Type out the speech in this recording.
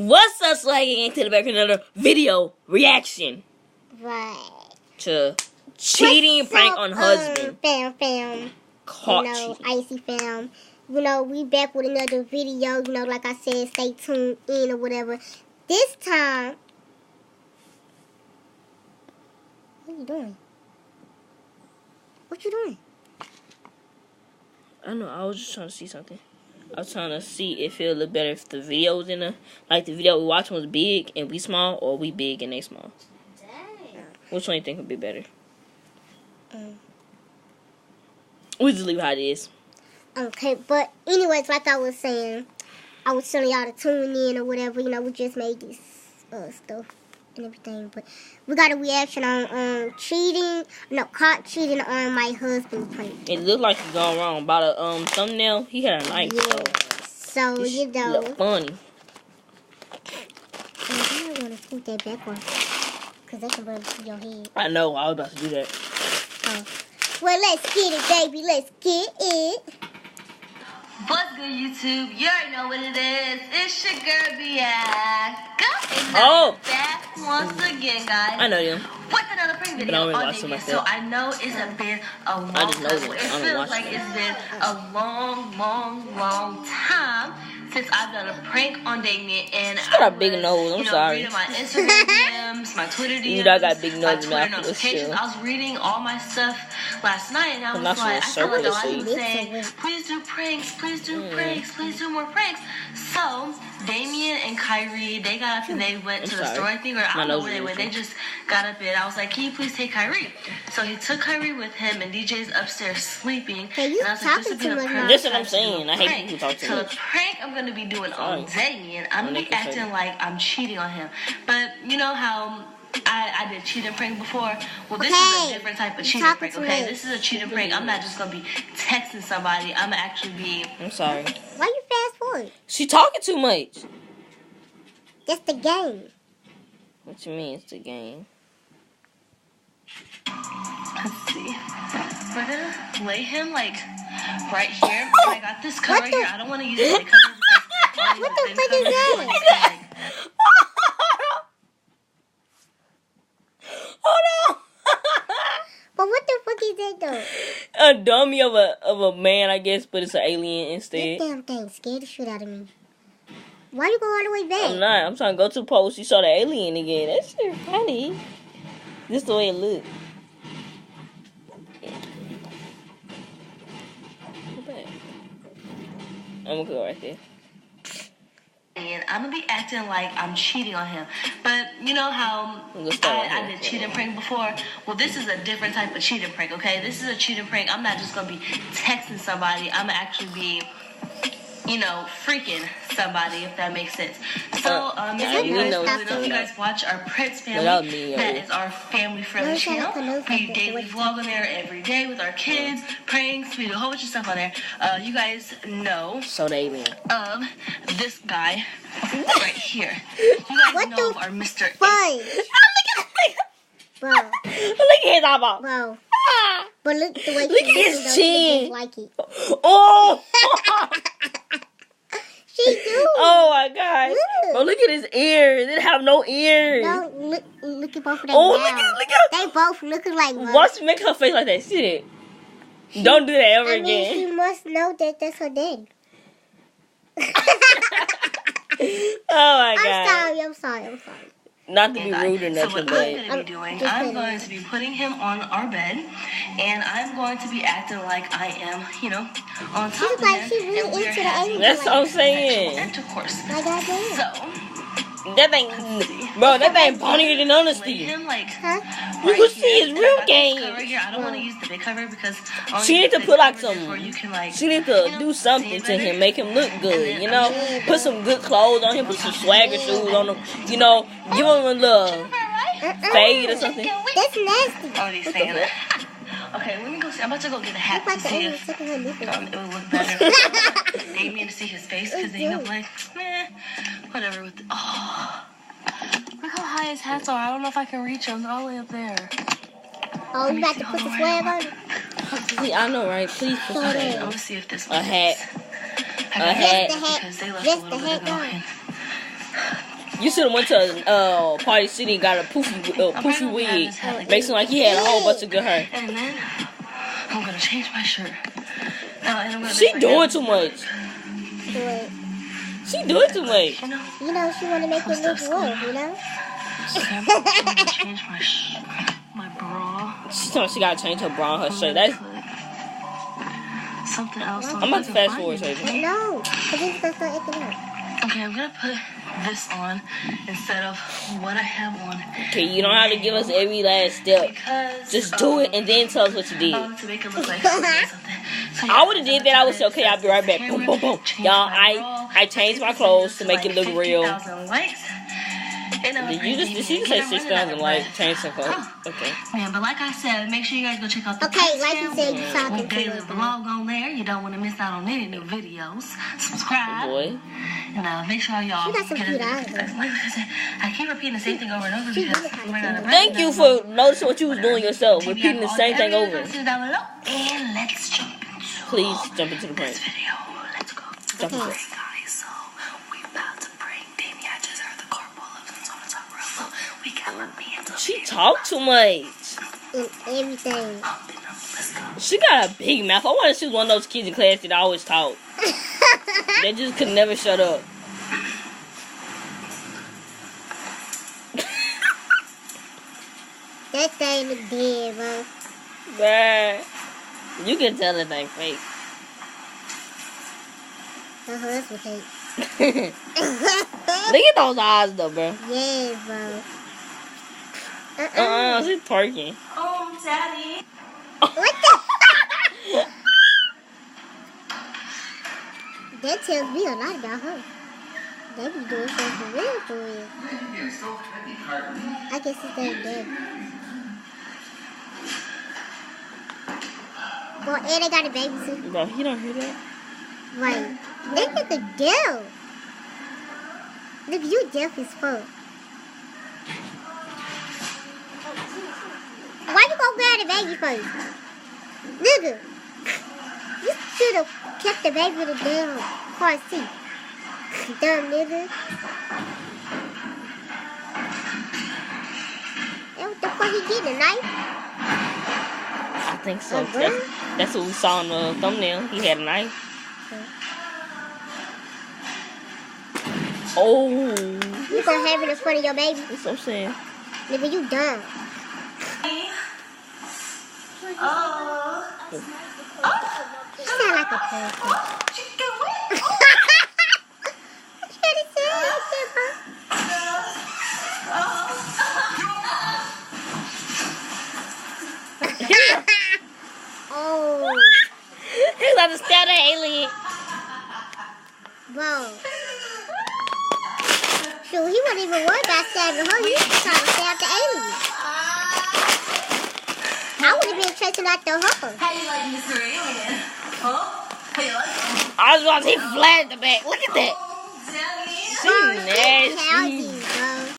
What's up, Swaggy? Into the back of another video reaction Right. to cheating prank on husband. Fam. Caught cheating. cheating. Icy fam. We back with another video. Like I said, stay tuned in or whatever. This time, what are you doing? What you doing? I know. I was just trying to see something. I was trying to see if it would look better if the video was in the the video we watching was big and we small, or we big and they small. Dang. Which one you think would be better? We just leave it how it is. Okay, but anyways, like I was saying, I was telling y'all to tune in or whatever. We just made this stuff and everything, but we got a reaction on caught cheating on my husband's prank. It looked like it's gone wrong. By the thumbnail, he had a knife. Yeah. So look funny. I want to scoot that back one, cause they can run through your head. I know. I was about to do that. Oh. Well, let's get it, baby. Let's get it. What's good, YouTube? You already know what it is. It's your girl, Bianca. Oh! Back once again, guys. I know them. With another prank video really on watch them Damien. like So that. I know it's been a long I just know time. them. It I don't feels watch like them. it's been a long time since I've done a prank on Damien. And She's got I a big was, nose. I'm sorry. reading my Instagram DMs, my Twitter DMs, You know I got big nose my in Twitter my notifications. face, I was reading all my stuff last night, and I was not like, I felt like circle I was seat. saying, please do pranks, please do pranks, please do more pranks. So Damien and Kyrie, they got up and they went to the store, I think, or I don't know where they went. They just got up and I was like, can you please take Kyrie? So he took Kyrie with him, and DJ's upstairs sleeping. Hey, you and I was like, this talking would be too the much. perfect That's what I'm time to do a saying. I hate prank. people talk too So much. the prank I'm gonna be doing on Damien, I'm gonna be Make it acting funny. like I'm cheating on him. But you know how I did cheat and prank before? Well, this is a different type of cheating talking prank, too okay? much. This is a cheating prank. I'm not just gonna be texting somebody. I'm gonna actually be... I'm sorry. Why you fast forward? She talking too much. That's the game. What you mean it's the game? Let's see. We're gonna lay him, like, right here. I got this cover What the- here. I don't want to use the big cover because I What want the to use fuck thin is cover. that? Hold on. But what the fuck is that though? A dummy of a man, I guess, but it's an alien instead. That damn thing scared the shit out of me. Why you go all the way back? I'm not. I'm trying to go to the post. You saw the alien again. That shit funny. This the way it look. Go back. I'm gonna go right there. And I'm gonna be acting like I'm cheating on him. But you know how I did cheat and prank before? Well, this is a different type of cheat and prank, okay? This is a cheat and prank. I'm not just gonna be texting somebody. I'm gonna actually be, freaking somebody, if that makes sense. So, if you guys watch our Prince family, that is our family-friendly channel. We daily vlog on there every day with our kids, pranks, we do a whole bunch of stuff on there. You guys know So the alien. of this guy right here. You guys know of our Mr. Boy. Bro. Look at his eyeball. Bro. But look the way Look she at his chin. like it. Oh. She do. Oh my gosh. Look. Bro, look at his ears. It have no ears. No, look at both of them. Oh, now. look at. They both looking like one. Watch make her face like that. See it. Don't do that ever I mean, again. she must know that that's her daddy. Oh my god. I'm sorry. Not to be rude or So nothing, what I'm but going to be doing, I'm going to be putting him on our bed, and I'm going to be acting like I am, on top of like him, she really and we're into the having alien. that's what I'm sexual saying. intercourse. My goddamn. So, That thing, bro, that thing funnier than lay honesty. him like Huh? You right can see here, his and I real got this game. cover here. I don't want to use the big cover because She need to put like some. You can, like, She need to do something to him, make him look good. Put some good clothes on him, put some swagger shoes on him. Give him a little fade or something. That's nasty. Oh, he's saying that. Okay, let me go see. I'm about to go get a hat Like to the see alien if sucking her nipple. it would look better. Damien to see his face because then he'll be like, whatever. Look how high his hats are. I don't know if I can reach them. They're all the way up there. Oh, you got to put the swag on it? I know, right? Please put some Okay, I'm hat. gonna see if this A hat. A hat. Because they left Just a little the bit hat ago. on. You should have went to Party City and got a poofy wig. Makes him like he had a whole bunch of good hair. And then I'm gonna change my shirt. She doing too much. What? She doing too much. You know, she want to make it look rough, you know? I'm gonna change my bra. She told me she gotta change her bra on her shirt. That's. Something else. I'm about to fast forward, so. No, because it's going to start acting up. Okay, I'm gonna put this on instead of what I have on. Okay, you don't have to give us every last step. Because Just do it and then tell us what you did. I wanted to make it look like something. So I would have did that. I would say, okay, I'll be right back. Boom, boom, boom. Y'all, I changed my clothes to make it look real. Did she just say 6,000 likes? Change some clothes. Okay. Yeah, but like I said, make sure you guys go check out the Okay, like you said, you talking we daily to us. vlog on there. You don't want to miss out on any new videos. Subscribe. Boy. And make sure y'all She got some get cute it. eyes, though. Like I said, I keep repeating the same thing over and over because we're gonna Thank you for noticing what you was doing yourself. Repeating the same thing over. And let's jump into Please jump into the this prank. video. Let's go. Jump into it. Guys, so we about to bring Damien. I just heard the car pull up, so I'm gonna talk real low. We got me into the She video. talk too much. And everything. Let's go. She got a big mouth. I wonder if she was one of those kids in class that always talk. They just could never shut up. That thing is dead, bro. Bruh. You can tell that thing fake. Her husband fake. Look at those eyes though, bro. Yeah, bro. She's twerking. Oh, Daddy. What the? That tells me a lot about her. They be doing something for real, for real. I guess it's their dad. Well, and they got a baby too. Bro, you don't hear that? Right. Look at the deal. Look, you deaf as fuck. Why you gonna grab the baby first? Nigga, you should have kept the baby in the damn car seat. Dumb nigga. And what the fuck he getting, a knife? I think so. A gun? That's what we saw in the thumbnail. He had a knife. Oh. You gonna have it in front of your baby? That's what I'm saying. Nigga, you dumb. Oh. You sound like a person. What you trying to say? Oh, He's about to stab the alien. bro. Shoot, he wasn't even worried about stabbing her. He was trying to stab the alien. I would have been chasing after her. How you like Mr. Alien? Huh? How you like him? I was about to say flat at the back. Look at that. Daddy. She nasty.